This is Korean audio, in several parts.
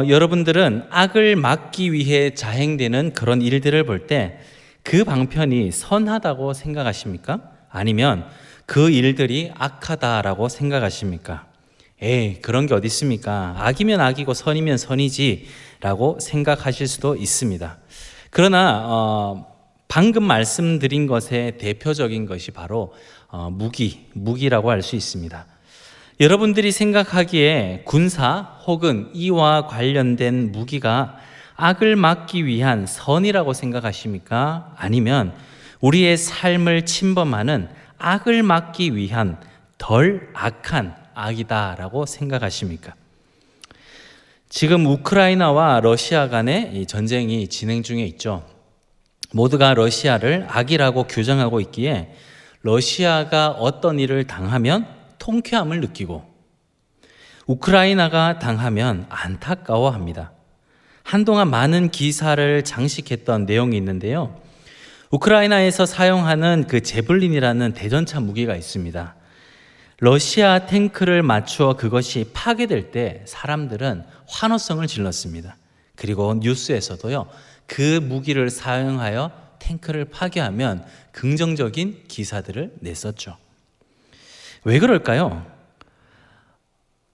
여러분들은 악을 막기 위해 자행되는 그런 일들을 볼 때 그 방편이 선하다고 생각하십니까? 아니면 그 일들이 악하다라고 생각하십니까? 에이, 그런 게 어디 있습니까? 악이면 악이고 선이면 선이지 라고 생각하실 수도 있습니다. 그러나 방금 말씀드린 것의 대표적인 것이 바로 무기라고 할 수 있습니다. 여러분들이 생각하기에 군사 혹은 이와 관련된 무기가 악을 막기 위한 선이라고 생각하십니까? 아니면 우리의 삶을 침범하는 악을 막기 위한 덜 악한 악이다라고 생각하십니까? 지금 우크라이나와 러시아 간의 전쟁이 진행 중에 있죠. 모두가 러시아를 악이라고 규정하고 있기에 러시아가 어떤 일을 당하면 통쾌함을 느끼고 우크라이나가 당하면 안타까워합니다. 한동안 많은 기사를 장식했던 내용이 있는데요. 우크라이나에서 사용하는 그 제블린이라는 대전차 무기가 있습니다. 러시아 탱크를 맞추어 그것이 파괴될 때 사람들은 환호성을 질렀습니다. 그리고 뉴스에서도요, 그 무기를 사용하여 탱크를 파괴하면 긍정적인 기사들을 냈었죠. 왜 그럴까요?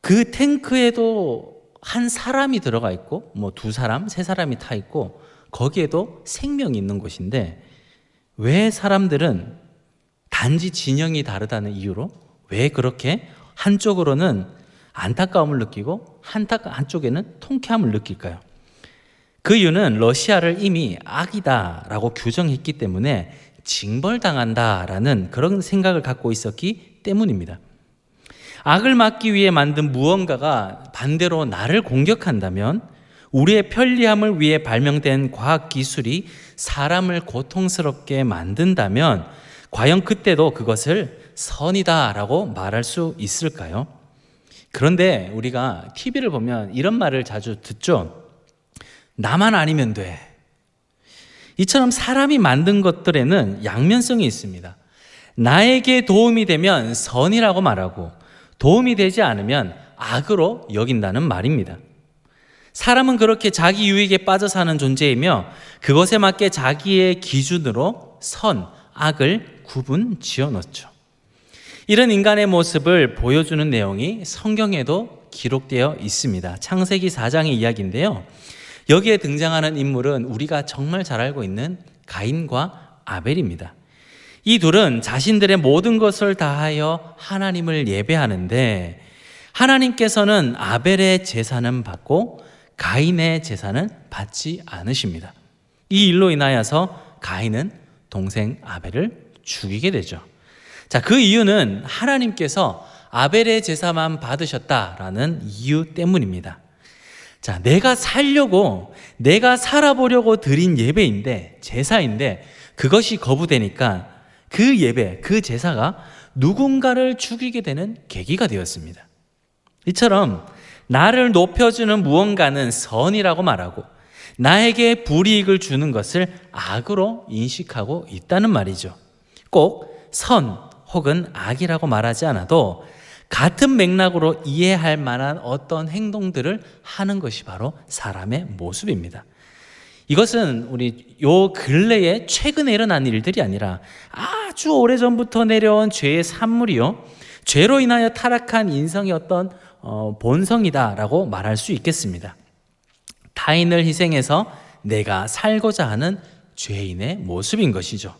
그 탱크에도 한 사람이 들어가 있고 뭐 두 사람, 세 사람이 타 있고 거기에도 생명이 있는 곳인데 왜 사람들은 단지 진영이 다르다는 이유로 왜 그렇게 한쪽으로는 안타까움을 느끼고 한쪽에는 통쾌함을 느낄까요? 그 이유는 러시아를 이미 악이다라고 규정했기 때문에 징벌당한다라는 그런 생각을 갖고 있었기 때문입니다. 악을 막기 위해 만든 무언가가 반대로 나를 공격한다면 우리의 편리함을 위해 발명된 과학기술이 사람을 고통스럽게 만든다면 과연 그때도 그것을 선이다라고 말할 수 있을까요? 그런데 우리가 TV를 보면 이런 말을 자주 듣죠. 나만 아니면 돼. 이처럼 사람이 만든 것들에는 양면성이 있습니다. 나에게 도움이 되면 선이라고 말하고 도움이 되지 않으면 악으로 여긴다는 말입니다. 사람은 그렇게 자기 유익에 빠져 사는 존재이며 그것에 맞게 자기의 기준으로 선, 악을 구분 지어 놓죠. 이런 인간의 모습을 보여주는 내용이 성경에도 기록되어 있습니다. 창세기 4장의 이야기인데요. 여기에 등장하는 인물은 우리가 정말 잘 알고 있는 가인과 아벨입니다. 이 둘은 자신들의 모든 것을 다하여 하나님을 예배하는데 하나님께서는 아벨의 제사는 받고 가인의 제사는 받지 않으십니다. 이 일로 인하여서 가인은 동생 아벨을 죽이게 되죠. 자, 그 이유는 하나님께서 아벨의 제사만 받으셨다라는 이유 때문입니다. 자, 내가 살려고, 내가 살아보려고 드린 예배인데, 제사인데, 그것이 거부되니까 그 예배, 그 제사가 누군가를 죽이게 되는 계기가 되었습니다. 이처럼 나를 높여주는 무언가는 선이라고 말하고 나에게 불이익을 주는 것을 악으로 인식하고 있다는 말이죠. 꼭 선 혹은 악이라고 말하지 않아도 같은 맥락으로 이해할 만한 어떤 행동들을 하는 것이 바로 사람의 모습입니다. 이것은 우리 요 근래에 최근에 일어난 일들이 아니라 아주 오래전부터 내려온 죄의 산물이요, 죄로 인하여 타락한 인성의 어떤 본성이다라고 말할 수 있겠습니다. 타인을 희생해서 내가 살고자 하는 죄인의 모습인 것이죠.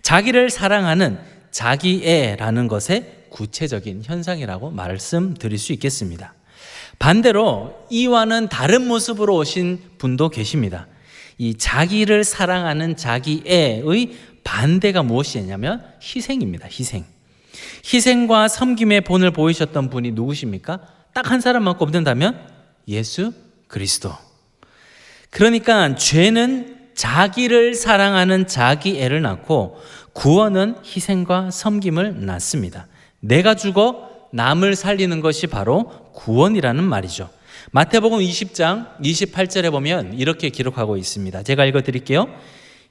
자기를 사랑하는 자기애라는 것의 구체적인 현상이라고 말씀드릴 수 있겠습니다. 반대로 이와는 다른 모습으로 오신 분도 계십니다. 이 자기를 사랑하는 자기애의 반대가 무엇이냐면 희생입니다. 희생과 섬김의 본을 보이셨던 분이 누구십니까? 딱 한 사람만 꼽는다면 예수 그리스도. 그러니까 죄는 자기를 사랑하는 자기애를 낳고 구원은 희생과 섬김을 낳습니다. 내가 죽어 남을 살리는 것이 바로 구원이라는 말이죠. 마태복음 20장 28절에 보면 이렇게 기록하고 있습니다. 제가 읽어드릴게요.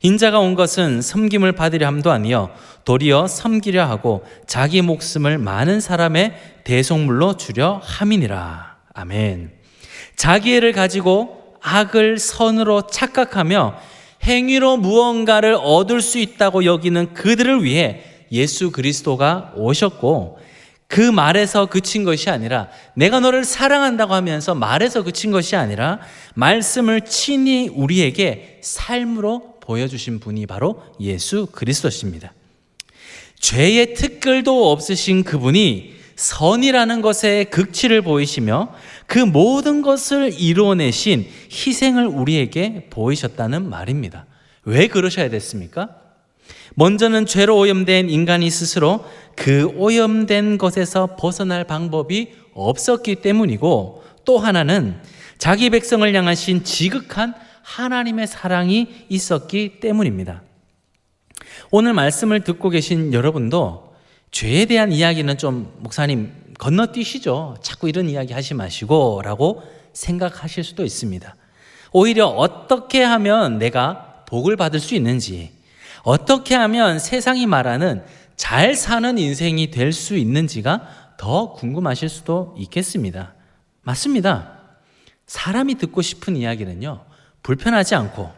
인자가 온 것은 섬김을 받으려 함도 아니요 도리어 섬기려 하고 자기 목숨을 많은 사람의 대속물로 주려 함이니라. 아멘. 자기애를 가지고 악을 선으로 착각하며 행위로 무언가를 얻을 수 있다고 여기는 그들을 위해 예수 그리스도가 오셨고, 그 말에서 그친 것이 아니라, 내가 너를 사랑한다고 하면서 말에서 그친 것이 아니라 말씀을 친히 우리에게 삶으로 보여주신 분이 바로 예수 그리스도십니다. 죄의 특글도 없으신 그분이 선이라는 것에 극치를 보이시며 그 모든 것을 이루어내신 희생을 우리에게 보이셨다는 말입니다. 왜 그러셔야 됐습니까? 먼저는 죄로 오염된 인간이 스스로 그 오염된 것에서 벗어날 방법이 없었기 때문이고, 또 하나는 자기 백성을 향하신 지극한 하나님의 사랑이 있었기 때문입니다. 오늘 말씀을 듣고 계신 여러분도 죄에 대한 이야기는 좀 목사님 건너뛰시죠. 자꾸 이런 이야기 하지 마시고 라고 생각하실 수도 있습니다. 오히려 어떻게 하면 내가 복을 받을 수 있는지, 어떻게 하면 세상이 말하는 잘 사는 인생이 될 수 있는지가 더 궁금하실 수도 있겠습니다. 맞습니다. 사람이 듣고 싶은 이야기는요, 불편하지 않고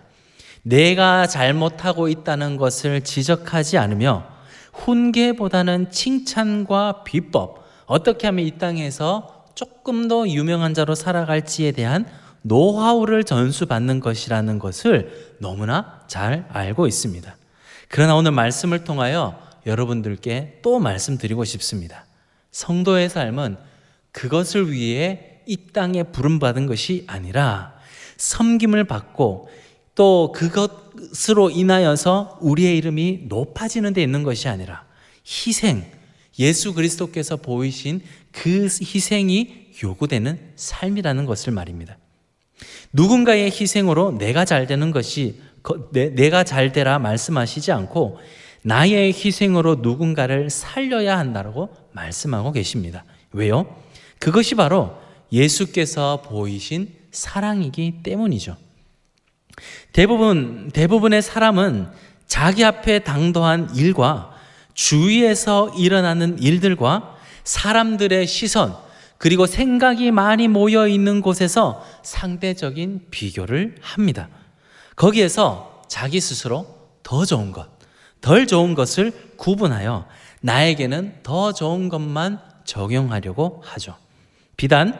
내가 잘못하고 있다는 것을 지적하지 않으며 훈계보다는 칭찬과 비법, 어떻게 하면 이 땅에서 조금 더 유명한 자로 살아갈지에 대한 노하우를 전수받는 것이라는 것을 너무나 잘 알고 있습니다. 그러나 오늘 말씀을 통하여 여러분들께 또 말씀드리고 싶습니다. 성도의 삶은 그것을 위해 이 땅에 부름받은 것이 아니라 섬김을 받고 또 그것으로 인하여서 우리의 이름이 높아지는 데 있는 것이 아니라 희생, 예수 그리스도께서 보이신 그 희생이 요구되는 삶이라는 것을 말입니다. 누군가의 희생으로 내가 잘 되는 것이, 내가 잘 되라 말씀하시지 않고 나의 희생으로 누군가를 살려야 한다고 말씀하고 계십니다. 왜요? 그것이 바로 예수께서 보이신 사랑이기 때문이죠. 대부분의 사람은 자기 앞에 당도한 일과 주위에서 일어나는 일들과 사람들의 시선, 그리고 생각이 많이 모여 있는 곳에서 상대적인 비교를 합니다. 거기에서 자기 스스로 더 좋은 것, 덜 좋은 것을 구분하여 나에게는 더 좋은 것만 적용하려고 하죠. 비단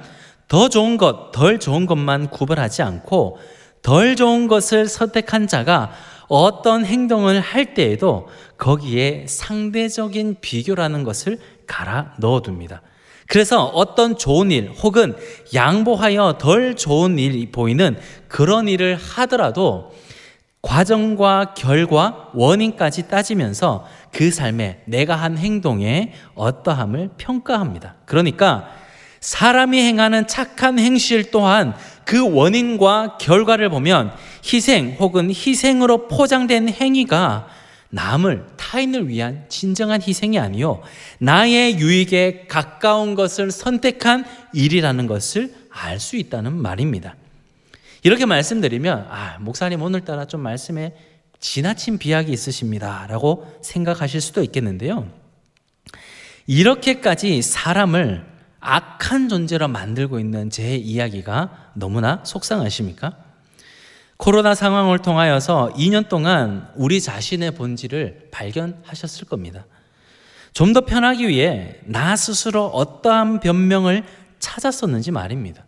더 좋은 것, 덜 좋은 것만 구분하지 않고 덜 좋은 것을 선택한 자가 어떤 행동을 할 때에도 거기에 상대적인 비교라는 것을 갈아 넣어둡니다. 그래서 어떤 좋은 일 혹은 양보하여 덜 좋은 일이 보이는 그런 일을 하더라도 과정과 결과, 원인까지 따지면서 그 삶에 내가 한 행동의 어떠함을 평가합니다. 그러니까 사람이 행하는 착한 행실 또한 그 원인과 결과를 보면 희생 혹은 희생으로 포장된 행위가 남을, 타인을 위한 진정한 희생이 아니요 나의 유익에 가까운 것을 선택한 일이라는 것을 알 수 있다는 말입니다. 이렇게 말씀드리면 목사님 오늘따라 좀 말씀에 지나친 비약이 있으십니다 라고 생각하실 수도 있겠는데요, 이렇게까지 사람을 악한 존재로 만들고 있는 제 이야기가 너무나 속상하십니까? 코로나 상황을 통하여서 2년 동안 우리 자신의 본질을 발견하셨을 겁니다. 좀 더 편하기 위해 나 스스로 어떠한 변명을 찾았었는지 말입니다.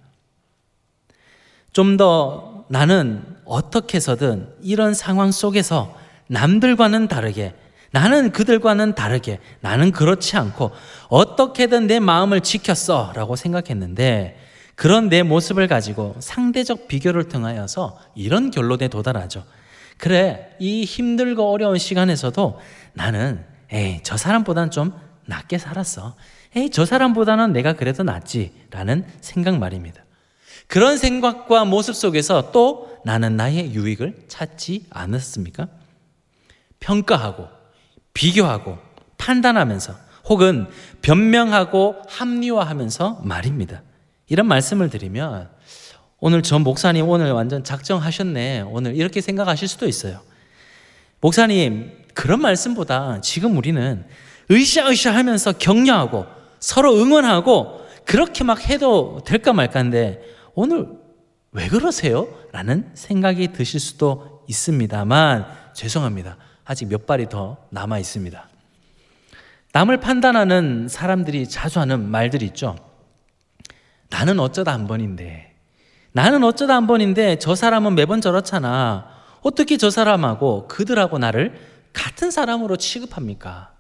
좀 더 나는 어떻게 해서든 이런 상황 속에서 남들과는 다르게, 나는 그들과는 다르게, 나는 그렇지 않고 어떻게든 내 마음을 지켰어 라고 생각했는데, 그런 내 모습을 가지고 상대적 비교를 통하여서 이런 결론에 도달하죠. 그래, 이 힘들고 어려운 시간에서도 나는 저 사람보다는 좀 낫게 살았어. 저 사람보다는 내가 그래도 낫지 라는 생각 말입니다. 그런 생각과 모습 속에서 또 나는 나의 유익을 찾지 않았습니까? 평가하고 비교하고 판단하면서 혹은 변명하고 합리화하면서 말입니다. 이런 말씀을 드리면 오늘 전 목사님 오늘 완전 작정하셨네, 오늘 이렇게 생각하실 수도 있어요. 목사님 그런 말씀보다 지금 우리는 으쌰으쌰 하면서 격려하고 서로 응원하고 그렇게 막 해도 될까 말까인데 오늘 왜 그러세요? 라는 생각이 드실 수도 있습니다만 죄송합니다. 아직 몇 발이 더 남아 있습니다. 남을 판단하는 사람들이 자주 하는 말들이 있죠. 나는 어쩌다 한 번인데, 나는 어쩌다 한 번인데 저 사람은 매번 저렇잖아. 어떻게 저 사람하고 그들하고 나를 같은 사람으로 취급합니까?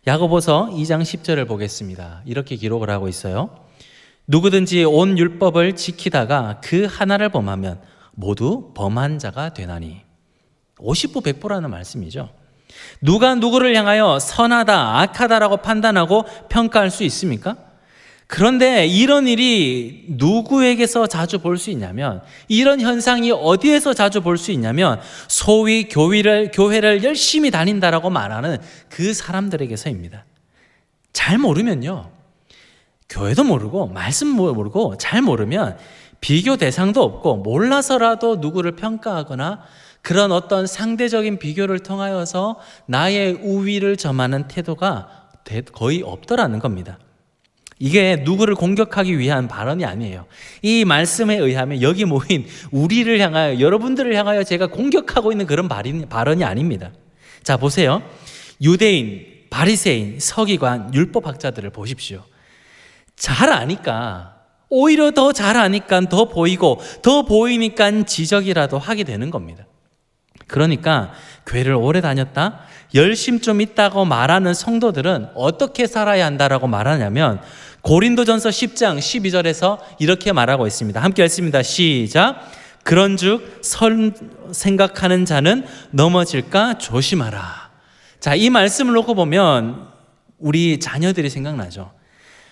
야고보서 2장 10절을 보겠습니다. 이렇게 기록을 하고 있어요. 누구든지 온 율법을 지키다가 그 하나를 범하면 모두 범한 자가 되나니. 50부 100부라는 말씀이죠. 누가 누구를 향하여 선하다, 악하다라고 판단하고 평가할 수 있습니까? 그런데 이런 일이 누구에게서 자주 볼 수 있냐면, 이런 현상이 어디에서 자주 볼 수 있냐면 소위 교회를 열심히 다닌다라고 말하는 그 사람들에게서입니다. 잘 모르면요, 교회도 모르고 말씀 모르고 잘 모르면 비교 대상도 없고 몰라서라도 누구를 평가하거나 그런 어떤 상대적인 비교를 통하여서 나의 우위를 점하는 태도가 거의 없더라는 겁니다. 이게 누구를 공격하기 위한 발언이 아니에요. 이 말씀에 의하면 여기 모인 우리를 향하여, 여러분들을 향하여 제가 공격하고 있는 그런 발언이 아닙니다. 자, 보세요. 유대인, 바리새인, 서기관, 율법학자들을 보십시오. 잘 아니까, 오히려 더 잘 아니까 더 보이고, 더 보이니까 지적이라도 하게 되는 겁니다. 그러니까 교회를 오래 다녔다, 열심 좀 있다고 말하는 성도들은 어떻게 살아야 한다라고 말하냐면 고린도전서 10장 12절에서 이렇게 말하고 있습니다. 함께 읽습니다. 시작. 그런즉 생각하는 자는 넘어질까 조심하라. 자, 이 말씀을 놓고 보면 우리 자녀들이 생각나죠.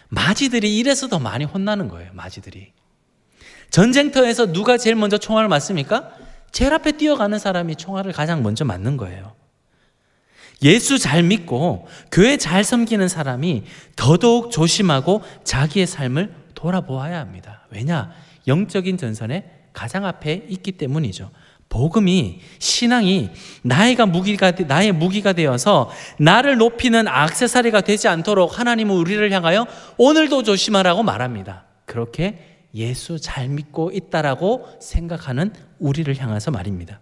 마지들이 이래서 더 많이 혼나는 거예요. 마지들이 전쟁터에서 누가 제일 먼저 총알을 맞습니까? 제일 앞에 뛰어가는 사람이 총알을 가장 먼저 맞는 거예요. 예수 잘 믿고 교회 잘 섬기는 사람이 더더욱 조심하고 자기의 삶을 돌아보아야 합니다. 왜냐? 영적인 전선에 가장 앞에 있기 때문이죠. 복음이, 신앙이 나의 무기가 되어서 나를 높이는 액세서리가 되지 않도록 하나님은 우리를 향하여 오늘도 조심하라고 말합니다. 그렇게 예수 잘 믿고 있다라고 생각하는 우리를 향해서 말입니다.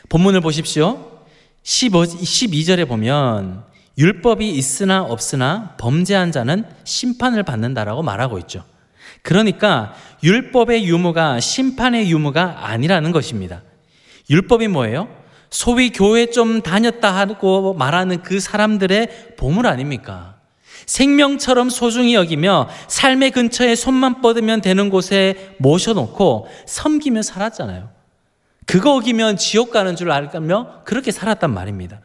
본문을 보십시오. 12절에 보면 율법이 있으나 없으나 범죄한 자는 심판을 받는다라고 말하고 있죠. 그러니까 율법의 유무가 심판의 유무가 아니라는 것입니다. 율법이 뭐예요? 소위 교회 좀 다녔다 하고 말하는 그 사람들의 보물 아닙니까? 생명처럼 소중히 여기며 삶의 근처에 손만 뻗으면 되는 곳에 모셔놓고 섬기며 살았잖아요. 그거 어기면 지옥 가는 줄 알며 그렇게 살았단 말입니다.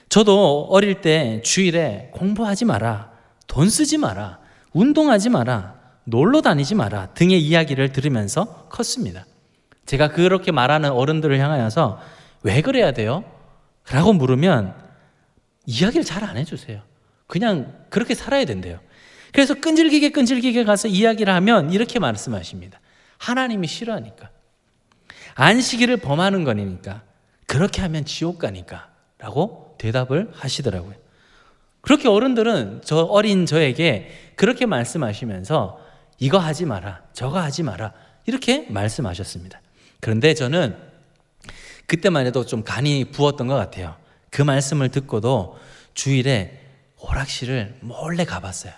저도 어릴 때 주일에 공부하지 마라, 돈 쓰지 마라, 운동하지 마라, 놀러 다니지 마라 등의 이야기를 들으면서 컸습니다. 제가 그렇게 말하는 어른들을 향하여서 왜 그래야 돼요? 라고 물으면 이야기를 잘 안 해주세요. 그냥 그렇게 살아야 된대요. 그래서 끈질기게 가서 이야기를 하면 이렇게 말씀하십니다. 하나님이 싫어하니까, 안식일을 범하는 거니까, 그렇게 하면 지옥 가니까 라고 대답을 하시더라고요. 그렇게 어른들은 어린 저에게 그렇게 말씀하시면서 이거 하지 마라, 저거 하지 마라 이렇게 말씀하셨습니다. 그런데 저는 그때만 해도 좀 간이 부었던 것 같아요. 그 말씀을 듣고도 주일에 오락실을 몰래 가봤어요.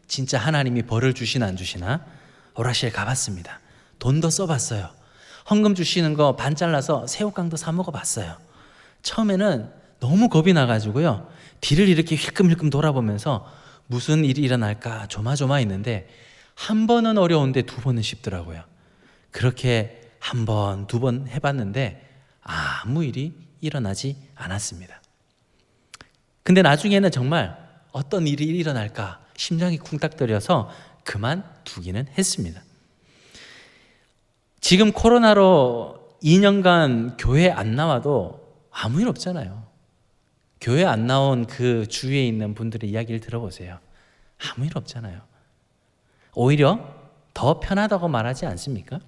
진짜 하나님이 벌을 주시나 안 주시나 오락실 가봤습니다. 돈도 써봤어요. 헌금 주시는 거 반 잘라서 새우깡도 사 먹어봤어요. 처음에는 너무 겁이 나가지고요, 뒤를 이렇게 힐끔힐끔 돌아보면서 무슨 일이 일어날까 조마조마했는데 한 번은 어려운데 두 번은 쉽더라고요. 그렇게 한 번, 두 번 해봤는데 아무 일이 일어나지 않았습니다. 근데 나중에는 정말 어떤 일이 일어날까 심장이 쿵딱거려서 그만두기는 했습니다. 지금 코로나로 2년간 교회 안 나와도 아무 일 없잖아요. 교회 안 나온 그 주위에 있는 분들의 이야기를 들어보세요. 아무 일 없잖아요. 오히려 더 편하다고 말하지 않습니까?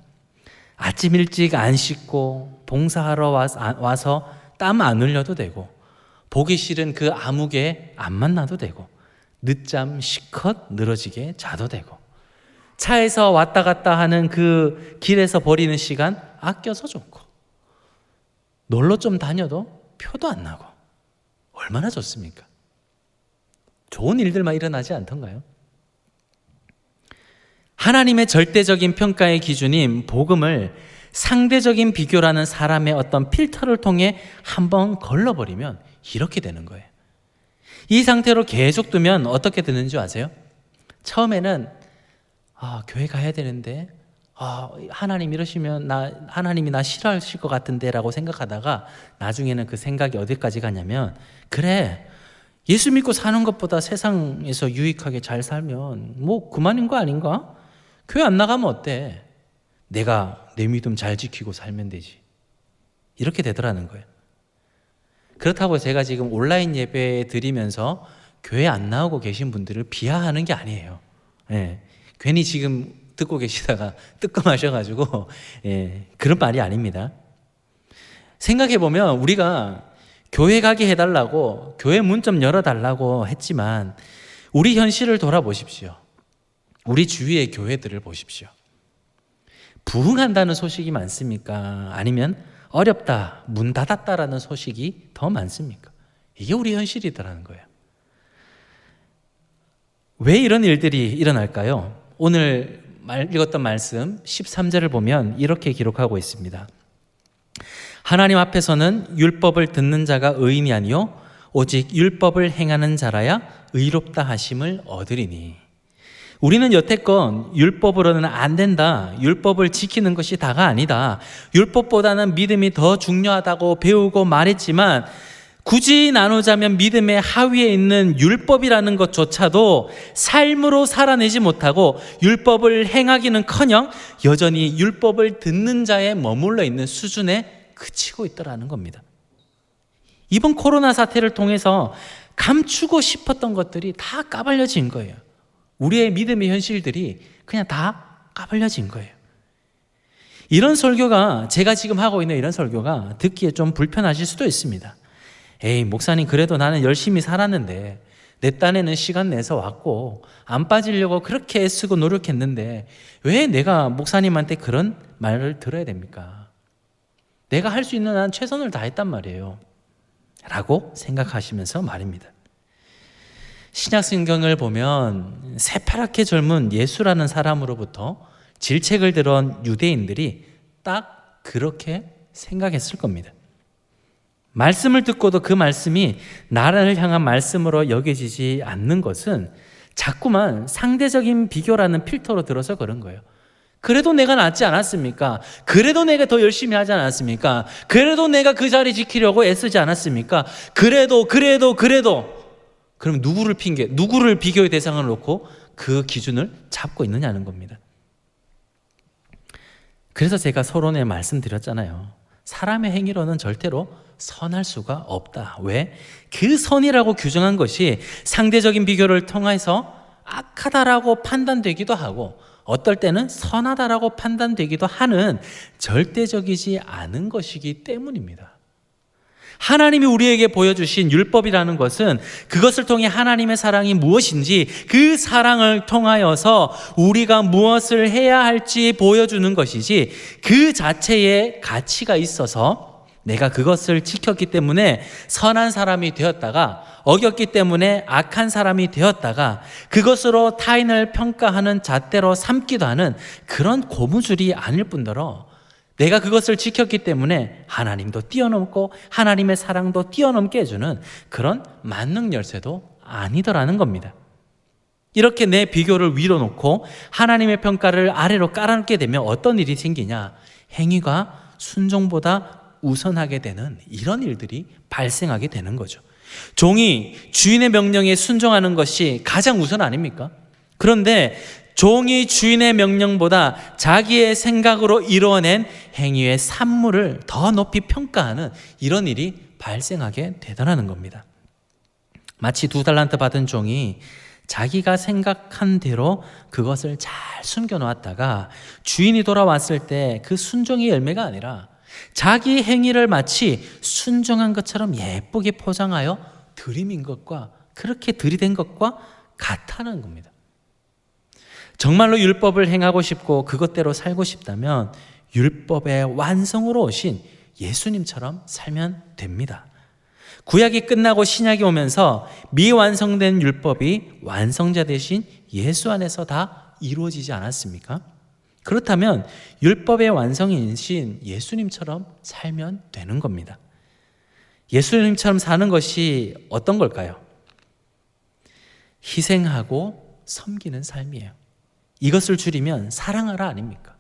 아침 일찍 안 씻고 봉사하러 와서 땀 안 흘려도 되고, 보기 싫은 그 아무개 안 만나도 되고, 늦잠 실컷 늘어지게 자도 되고, 차에서 왔다 갔다 하는 그 길에서 버리는 시간 아껴서 좋고, 놀러 좀 다녀도 표도 안 나고 얼마나 좋습니까? 좋은 일들만 일어나지 않던가요? 하나님의 절대적인 평가의 기준인 복음을 상대적인 비교라는 사람의 어떤 필터를 통해 한번 걸러버리면 이렇게 되는 거예요. 이 상태로 계속 두면 어떻게 되는 줄 아세요? 처음에는 교회 가야 되는데 하나님 이러시면 하나님이 나 싫어하실 것 같은데 라고 생각하다가 나중에는 그 생각이 어디까지 가냐면, 그래, 예수 믿고 사는 것보다 세상에서 유익하게 잘 살면 뭐 그만인 거 아닌가? 교회 안 나가면 어때? 내가 내 믿음 잘 지키고 살면 되지. 이렇게 되더라는 거예요. 그렇다고 제가 지금 온라인 예배 드리면서 교회 안 나오고 계신 분들을 비하하는 게 아니에요. 괜히 지금 듣고 계시다가 뜨끔하셔가지고 그런 말이 아닙니다. 생각해보면 우리가 교회 가게 해달라고, 교회 문 좀 열어달라고 했지만 우리 현실을 돌아보십시오. 우리 주위의 교회들을 보십시오. 부흥한다는 소식이 많습니까? 아니면 어렵다, 문 닫았다라는 소식이 더 많습니까? 이게 우리 현실이더라는 거예요. 왜 이런 일들이 일어날까요? 오늘 읽었던 말씀 13절을 보면 이렇게 기록하고 있습니다. 하나님 앞에서는 율법을 듣는 자가 의인이 아니요 오직 율법을 행하는 자라야 의롭다 하심을 얻으리니. 우리는 여태껏 율법으로는 안 된다, 율법을 지키는 것이 다가 아니다, 율법보다는 믿음이 더 중요하다고 배우고 말했지만, 굳이 나누자면 믿음의 하위에 있는 율법이라는 것조차도 삶으로 살아내지 못하고 율법을 행하기는커녕 여전히 율법을 듣는 자에 머물러 있는 수준에 그치고 있더라는 겁니다. 이번 코로나 사태를 통해서 감추고 싶었던 것들이 다 까발려진 거예요. 우리의 믿음의 현실들이 그냥 다 까발려진 거예요. 이런 설교가, 제가 지금 하고 있는 이런 설교가 듣기에 좀 불편하실 수도 있습니다. 에이, 목사님, 그래도 나는 열심히 살았는데, 내 딴에는 시간 내서 왔고 안 빠지려고 그렇게 애쓰고 노력했는데 왜 내가 목사님한테 그런 말을 들어야 됩니까? 내가 할 수 있는 한 최선을 다했단 말이에요 라고 생각하시면서 말입니다. 신약 성경을 보면 새파랗게 젊은 예수라는 사람으로부터 질책을 들은 유대인들이 딱 그렇게 생각했을 겁니다. 말씀을 듣고도 그 말씀이 나를 향한 말씀으로 여겨지지 않는 것은 자꾸만 상대적인 비교라는 필터로 들어서 그런 거예요. 그래도 내가 낫지 않았습니까? 그래도 내가 더 열심히 하지 않았습니까? 그래도 내가 그 자리 지키려고 애쓰지 않았습니까? 그래도 그럼 누구를 비교의 대상을 놓고 그 기준을 잡고 있느냐는 겁니다. 그래서 제가 서론에 말씀드렸잖아요. 사람의 행위로는 절대로 선할 수가 없다. 왜? 그 선이라고 규정한 것이 상대적인 비교를 통해서 악하다라고 판단되기도 하고 어떨 때는 선하다라고 판단되기도 하는 절대적이지 않은 것이기 때문입니다. 하나님이 우리에게 보여주신 율법이라는 것은 그것을 통해 하나님의 사랑이 무엇인지, 그 사랑을 통하여서 우리가 무엇을 해야 할지 보여주는 것이지, 그 자체에 가치가 있어서 내가 그것을 지켰기 때문에 선한 사람이 되었다가 어겼기 때문에 악한 사람이 되었다가 그것으로 타인을 평가하는 잣대로 삼기도 하는 그런 고무줄이 아닐 뿐더러 내가 그것을 지켰기 때문에 하나님도 뛰어넘고 하나님의 사랑도 뛰어넘게 해주는 그런 만능 열쇠도 아니더라는 겁니다. 이렇게 내 비교를 위로 놓고 하나님의 평가를 아래로 깔아놓게 되면 어떤 일이 생기냐? 행위가 순종보다 우선하게 되는 이런 일들이 발생하게 되는 거죠. 종이 주인의 명령에 순종하는 것이 가장 우선 아닙니까? 그런데 종이 주인의 명령보다 자기의 생각으로 이루어낸 행위의 산물을 더 높이 평가하는 이런 일이 발생하게 되더라는 겁니다. 마치 2달란트 받은 종이 자기가 생각한 대로 그것을 잘 숨겨놓았다가 주인이 돌아왔을 때 그 순종의 열매가 아니라 자기 행위를 마치 순종한 것처럼 예쁘게 포장하여 들이민 것과 그렇게 들이댄 것과 같다는 겁니다. 정말로 율법을 행하고 싶고 그것대로 살고 싶다면 율법의 완성으로 오신 예수님처럼 살면 됩니다. 구약이 끝나고 신약이 오면서 미완성된 율법이 완성자 되신 예수 안에서 다 이루어지지 않았습니까? 그렇다면 율법의 완성이신 예수님처럼 살면 되는 겁니다. 예수님처럼 사는 것이 어떤 걸까요? 희생하고 섬기는 삶이에요. 이것을 줄이면 사랑하라 아닙니까?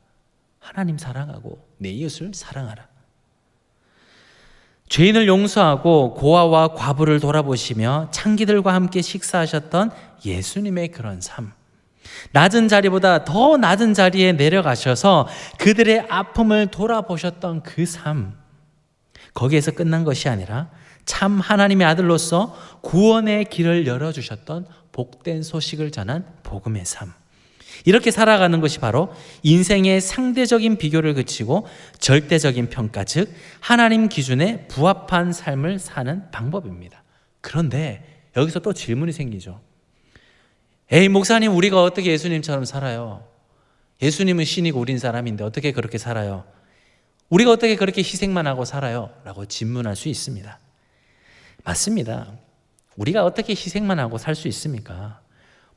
하나님 사랑하고 내 이웃을 사랑하라. 죄인을 용서하고 고아와 과부를 돌아보시며 창기들과 함께 식사하셨던 예수님의 그런 삶. 낮은 자리보다 더 낮은 자리에 내려가셔서 그들의 아픔을 돌아보셨던 그 삶. 거기에서 끝난 것이 아니라 참 하나님의 아들로서 구원의 길을 열어주셨던 복된 소식을 전한 복음의 삶. 이렇게 살아가는 것이 바로 인생의 상대적인 비교를 그치고 절대적인 평가, 즉 하나님 기준에 부합한 삶을 사는 방법입니다. 그런데 여기서 또 질문이 생기죠. 에이, 목사님, 우리가 어떻게 예수님처럼 살아요? 예수님은 신이고 우린 사람인데 어떻게 그렇게 살아요? 우리가 어떻게 그렇게 희생만 하고 살아요? 라고 질문할 수 있습니다. 맞습니다. 우리가 어떻게 희생만 하고 살 수 있습니까?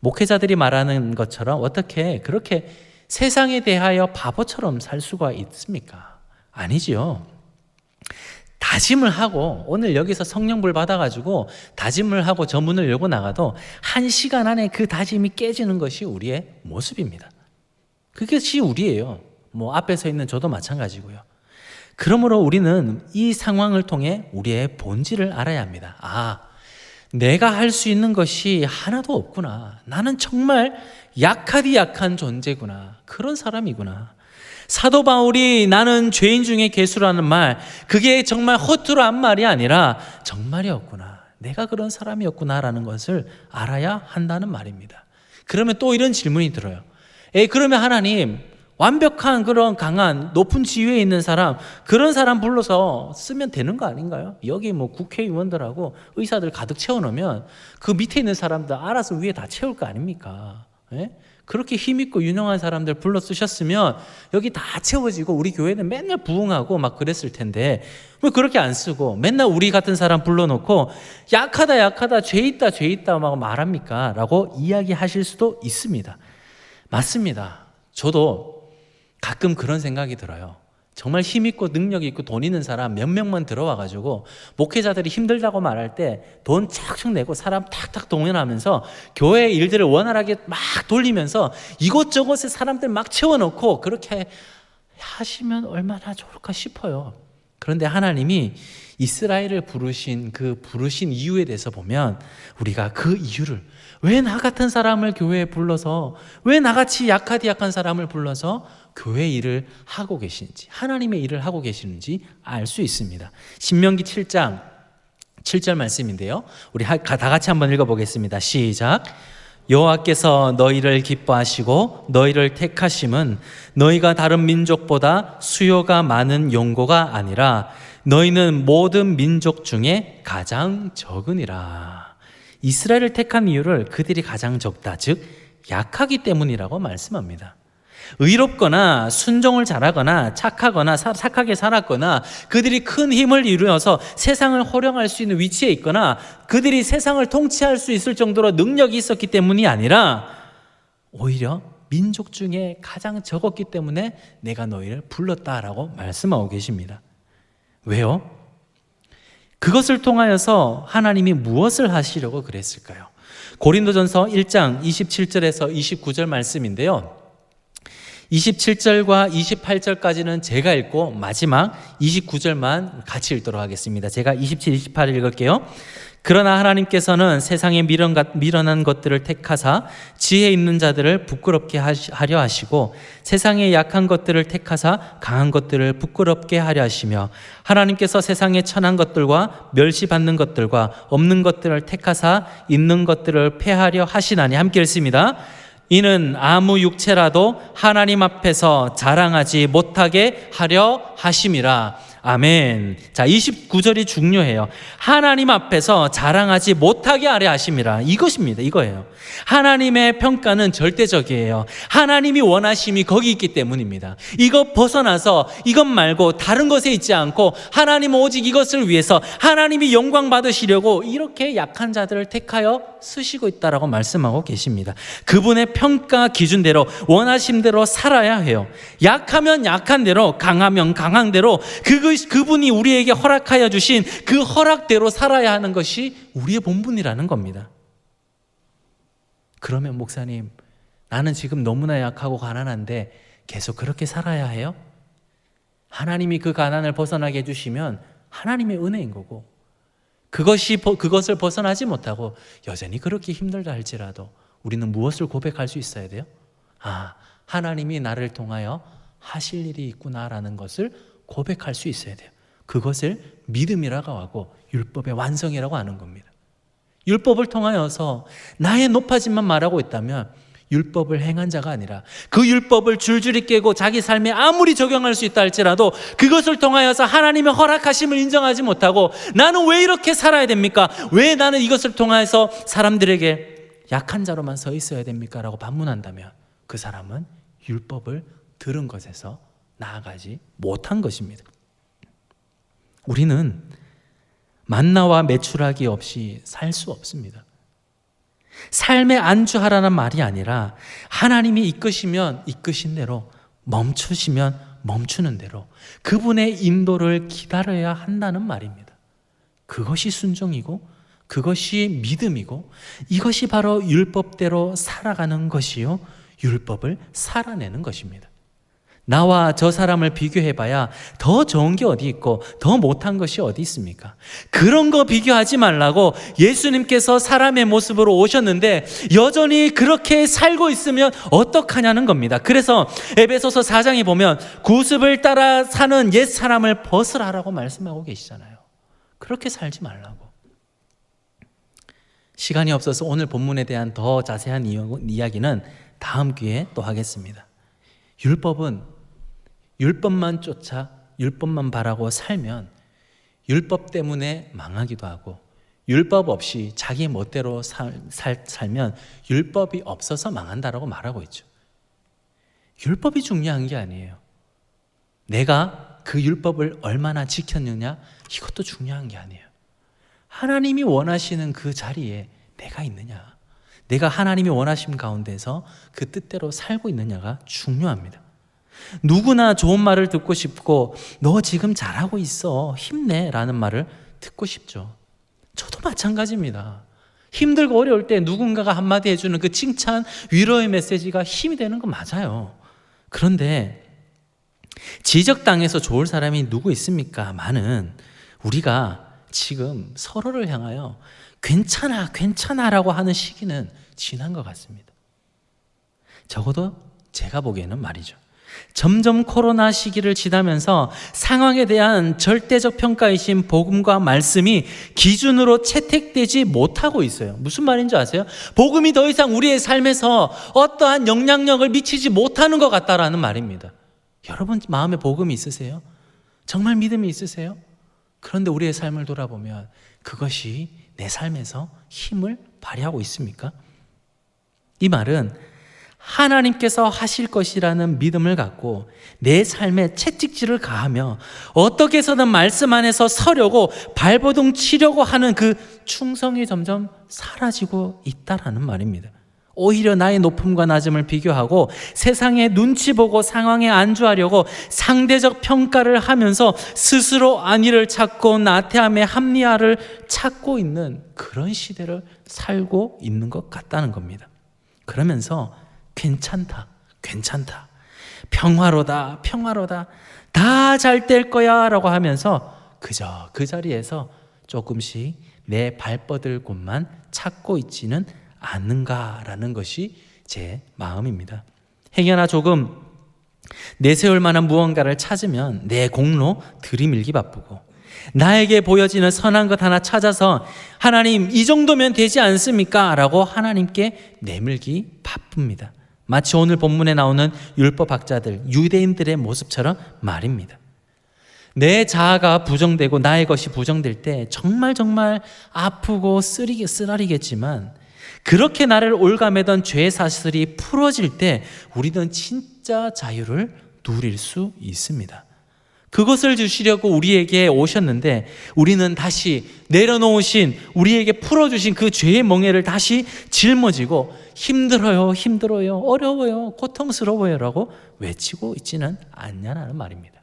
목회자들이 말하는 것처럼 어떻게 그렇게 세상에 대하여 바보처럼 살 수가 있습니까? 아니지요. 다짐을 하고 오늘 여기서 성령불 받아가지고 다짐을 하고 저 문을 열고 나가도 1시간 안에 그 다짐이 깨지는 것이 우리의 모습입니다. 그것이 우리예요. 앞에 서 있는 저도 마찬가지고요. 그러므로 우리는 이 상황을 통해 우리의 본질을 알아야 합니다. 내가 할 수 있는 것이 하나도 없구나. 나는 정말 약하디 약한 존재구나. 그런 사람이구나. 사도 바울이 나는 죄인 중에 괴수라는 말, 그게 정말 허투루 한 말이 아니라 정말이었구나. 내가 그런 사람이었구나라는 것을 알아야 한다는 말입니다. 그러면 또 이런 질문이 들어요. 그러면 하나님, 완벽한 그런 강한 높은 지위에 있는 사람, 그런 사람 불러서 쓰면 되는 거 아닌가요? 여기 국회의원들하고 의사들 가득 채워놓으면 그 밑에 있는 사람들 알아서 위에 다 채울 거 아닙니까? 그렇게 힘있고 유능한 사람들 불러 쓰셨으면 여기 다 채워지고 우리 교회는 맨날 부흥하고 막 그랬을 텐데 왜 그렇게 안 쓰고 맨날 우리 같은 사람 불러놓고 약하다 죄 있다 막 말합니까? 라고 이야기하실 수도 있습니다. 맞습니다. 저도 가끔 그런 생각이 들어요. 정말 힘있고 능력 있고 돈 있는 사람 몇 명만 들어와가지고 목회자들이 힘들다고 말할 때 돈 척척 내고 사람 탁탁 동원하면서 교회 일들을 원활하게 막 돌리면서 이곳저곳에 사람들 막 채워놓고 그렇게 하시면 얼마나 좋을까 싶어요. 그런데 하나님이 이스라엘을 부르신 그 부르신 이유에 대해서 보면 우리가 그 이유를, 왜 나 같은 사람을 교회에 불러서, 왜 나같이 약하디 약한 사람을 불러서 교회 일을 하고 계시는지, 하나님의 일을 하고 계시는지 알 수 있습니다. 신명기 7장 7절 말씀인데요, 우리 다 같이 한번 읽어보겠습니다. 시작. 여호와께서 너희를 기뻐하시고 너희를 택하심은 너희가 다른 민족보다 수요가 많은 용고가 아니라 너희는 모든 민족 중에 가장 적으니라. 이스라엘을 택한 이유를 그들이 가장 적다, 즉 약하기 때문이라고 말씀합니다. 의롭거나 순종을 잘하거나 착하게 살았거나 그들이 큰 힘을 이루어서 세상을 호령할 수 있는 위치에 있거나 그들이 세상을 통치할 수 있을 정도로 능력이 있었기 때문이 아니라 오히려 민족 중에 가장 적었기 때문에 내가 너희를 불렀다라고 말씀하고 계십니다. 왜요? 그것을 통하여서 하나님이 무엇을 하시려고 그랬을까요? 고린도전서 1장 27절에서 29절 말씀인데요, 27절과 28절까지는 제가 읽고 마지막 29절만 같이 읽도록 하겠습니다. 제가 27, 28을 읽을게요. 그러나 하나님께서는 세상에 미련한 것들을 택하사 지혜 있는 자들을 부끄럽게 하려 하시고 세상에 약한 것들을 택하사 강한 것들을 부끄럽게 하려 하시며 하나님께서 세상에 천한 것들과 멸시받는 것들과 없는 것들을 택하사 있는 것들을 폐하려 하시나니, 함께 읽습니다. 이는 아무 육체라도 하나님 앞에서 자랑하지 못하게 하려 하심이라. 아멘. 자, 29절이 중요해요. 하나님 앞에서 자랑하지 못하게 하려 하심이라. 이것입니다. 이거예요. 하나님의 평가는 절대적이에요. 하나님이 원하심이 거기 있기 때문입니다. 이것 벗어나서 이것 말고 다른 것에 있지 않고 하나님 오직 이것을 위해서 하나님이 영광 받으시려고 이렇게 약한 자들을 택하여 쓰시고 있다라고 말씀하고 계십니다. 그분의 평가 기준대로 원하심대로 살아야 해요. 약하면 약한 대로, 강하면 강한 대로 그분이 우리에게 허락하여 주신 그 허락대로 살아야 하는 것이 우리의 본분이라는 겁니다. 그러면 목사님, 나는 지금 너무나 약하고 가난한데 계속 그렇게 살아야 해요? 하나님이 그 가난을 벗어나게 해주시면 하나님의 은혜인 거고, 그것을 벗어나지 못하고 여전히 그렇게 힘들다 할지라도 우리는 무엇을 고백할 수 있어야 돼요? 하나님이 나를 통하여 하실 일이 있구나라는 것을 고백할 수 있어야 돼요. 그것을 믿음이라고 하고 율법의 완성이라고 하는 겁니다. 율법을 통하여서 나의 높아짐만 말하고 있다면 율법을 행한 자가 아니라 그 율법을 줄줄이 깨고 자기 삶에 아무리 적용할 수 있다 할지라도 그것을 통하여서 하나님의 허락하심을 인정하지 못하고 나는 왜 이렇게 살아야 됩니까? 왜 나는 이것을 통하여서 사람들에게 약한 자로만 서 있어야 됩니까? 라고 반문한다면 그 사람은 율법을 들은 것에서 나아가지 못한 것입니다. 우리는 만나와 메추라기 없이 살 수 없습니다. 삶에 안주하라는 말이 아니라 하나님이 이끄시면 이끄신 대로, 멈추시면 멈추는 대로 그분의 인도를 기다려야 한다는 말입니다. 그것이 순종이고 그것이 믿음이고 이것이 바로 율법대로 살아가는 것이요, 율법을 살아내는 것입니다. 나와 저 사람을 비교해봐야 더 좋은 게 어디 있고 더 못한 것이 어디 있습니까? 그런 거 비교하지 말라고 예수님께서 사람의 모습으로 오셨는데 여전히 그렇게 살고 있으면 어떡하냐는 겁니다. 그래서 에베소서 4장에 보면 구습을 따라 사는 옛 사람을 벗으라라고 말씀하고 계시잖아요. 그렇게 살지 말라고. 시간이 없어서 오늘 본문에 대한 더 자세한 이야기는 다음 기회에 또 하겠습니다. 율법만 쫓아 율법만 바라고 살면 율법 때문에 망하기도 하고, 율법 없이 자기 멋대로 살면 율법이 없어서 망한다라고 말하고 있죠. 율법이 중요한 게 아니에요. 내가 그 율법을 얼마나 지켰느냐, 이것도 중요한 게 아니에요. 하나님이 원하시는 그 자리에 내가 있느냐, 내가 하나님이 원하심 가운데서 그 뜻대로 살고 있느냐가 중요합니다. 누구나 좋은 말을 듣고 싶고 너 지금 잘하고 있어, 힘내 라는 말을 듣고 싶죠. 저도 마찬가지입니다. 힘들고 어려울 때 누군가가 한마디 해주는 그 칭찬, 위로의 메시지가 힘이 되는 건 맞아요. 그런데 지적당해서 좋을 사람이 누구 있습니까? 많은 우리가 지금 서로를 향하여 괜찮아 라고 하는 시기는 지난 것 같습니다. 적어도 제가 보기에는 말이죠. 점점 코로나 시기를 지나면서 상황에 대한 절대적 평가이신 복음과 말씀이 기준으로 채택되지 못하고 있어요. 무슨 말인지 아세요? 복음이 더 이상 우리의 삶에서 어떠한 영향력을 미치지 못하는 것 같다라는 말입니다. 여러분 마음에 복음이 있으세요? 정말 믿음이 있으세요? 그런데 우리의 삶을 돌아보면 그것이 내 삶에서 힘을 발휘하고 있습니까? 이 말은 하나님께서 하실 것이라는 믿음을 갖고 내 삶에 채찍질을 가하며 어떻게 해서든 말씀 안에서 서려고 발버둥 치려고 하는 그 충성이 점점 사라지고 있다라는 말입니다. 오히려 나의 높음과 낮음을 비교하고 세상의 눈치 보고 상황에 안주하려고 상대적 평가를 하면서 스스로 안위를 찾고 나태함의 합리화를 찾고 있는 그런 시대를 살고 있는 것 같다는 겁니다. 그러면서 괜찮다, 평화로다, 다 잘 될 거야 라고 하면서 그저 그 자리에서 조금씩 내 발뻗을 곳만 찾고 있지는 않는가라는 것이 제 마음입니다. 행여나 조금 내세울 만한 무언가를 찾으면 내 공로 들이밀기 바쁘고, 나에게 보여지는 선한 것 하나 찾아서 하나님 이 정도면 되지 않습니까? 라고 하나님께 내밀기 바쁩니다. 마치 오늘 본문에 나오는 율법학자들, 유대인들의 모습처럼 말입니다. 내 자아가 부정되고 나의 것이 부정될 때 정말 아프고 쓰라리겠지만 그렇게 나를 올가매던 죄의 사슬이 풀어질 때 우리는 진짜 자유를 누릴 수 있습니다. 그것을 주시려고 우리에게 오셨는데 우리는 다시 내려놓으신, 우리에게 풀어주신 그 죄의 멍에를 다시 짊어지고 힘들어요, 힘들어요, 어려워요, 고통스러워요 라고 외치고 있지는 않냐는 말입니다.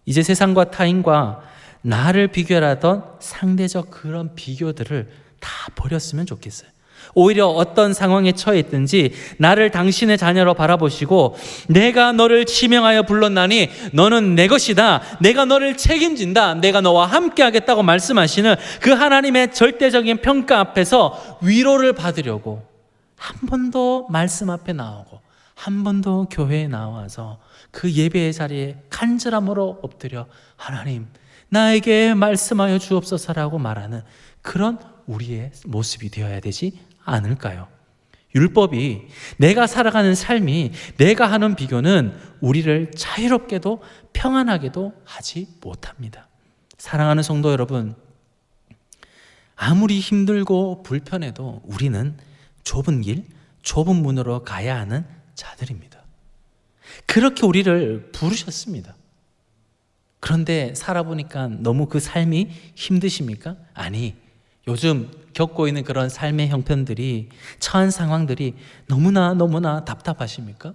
이제 세상과 타인과 나를 비교하던 상대적 그런 비교들을 다 버렸으면 좋겠어요. 오히려 어떤 상황에 처해 있든지 나를 당신의 자녀로 바라보시고 내가 너를 지명하여 불렀나니 너는 내 것이다, 내가 너를 책임진다, 내가 너와 함께 하겠다고 말씀하시는 그 하나님의 절대적인 평가 앞에서 위로를 받으려고 한 번 더 말씀 앞에 나오고 한 번 더 교회에 나와서 그 예배의 자리에 간절함으로 엎드려 하나님 나에게 말씀하여 주옵소서라고 말하는 그런 우리의 모습이 되어야 되지 않을까요? 율법이, 내가 살아가는 삶이, 내가 하는 비교는 우리를 자유롭게도 평안하게도 하지 못합니다. 사랑하는 성도 여러분, 아무리 힘들고 불편해도 우리는 좁은 길, 좁은 문으로 가야 하는 자들입니다. 그렇게 우리를 부르셨습니다. 그런데 살아보니까 너무 그 삶이 힘드십니까? 아니, 요즘 겪고 있는 그런 삶의 형편들이, 처한 상황들이 너무나 답답하십니까?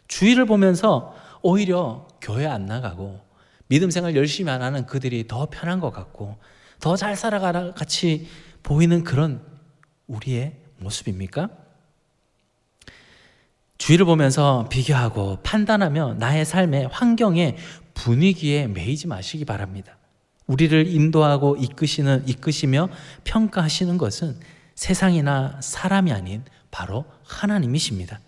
주위를 보면서 오히려 교회 안 나가고 믿음 생활 열심히 안 하는 그들이 더 편한 것 같고 더 잘 살아가라 같이 보이는 그런 우리의 모습입니까? 주위를 보면서 비교하고 판단하며 나의 삶의 환경에 분위기에 매이지 마시기 바랍니다. 우리를 인도하고 이끄시며 평가하시는 것은 세상이나 사람이 아닌 바로 하나님이십니다.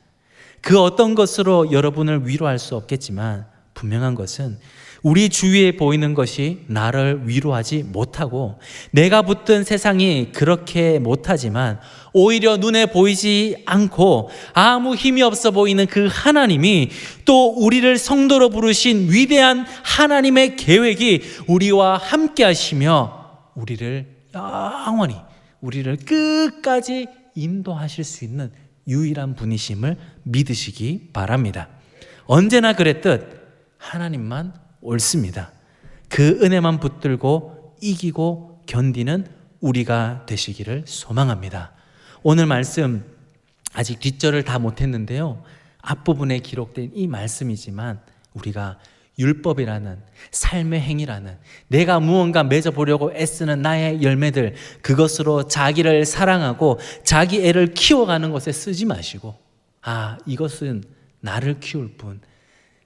그 어떤 것으로 여러분을 위로할 수 없겠지만 분명한 것은 우리 주위에 보이는 것이 나를 위로하지 못하고 내가 붙든 세상이 그렇게 못하지만 오히려 눈에 보이지 않고 아무 힘이 없어 보이는 그 하나님이 또 우리를 성도로 부르신 위대한 하나님의 계획이 우리와 함께 하시며 우리를 영원히, 우리를 끝까지 인도하실 수 있는 유일한 분이심을 믿으시기 바랍니다. 언제나 그랬듯 하나님만 옳습니다. 그 은혜만 붙들고 이기고 견디는 우리가 되시기를 소망합니다. 오늘 말씀 아직 뒷절을 다 못했는데요, 앞부분에 기록된 이 말씀이지만 우리가 율법이라는 삶의 행위라는 내가 무언가 맺어보려고 애쓰는 나의 열매들, 그것으로 자기를 사랑하고 자기 애를 키워가는 것에 쓰지 마시고 이것은 나를 키울 뿐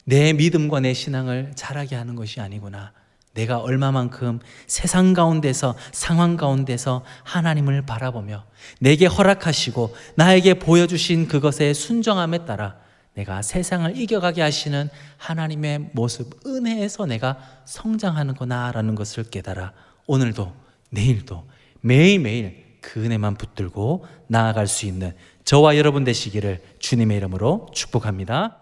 내 믿음과 내 신앙을 자라게 하는 것이 아니구나, 내가 얼마만큼 세상 가운데서, 상황 가운데서 하나님을 바라보며 내게 허락하시고 나에게 보여주신 그것에 순종함에 따라 내가 세상을 이겨가게 하시는 하나님의 모습, 은혜에서 내가 성장하는구나 라는 것을 깨달아 오늘도 내일도 매일매일 그 은혜만 붙들고 나아갈 수 있는 저와 여러분 되시기를 주님의 이름으로 축복합니다.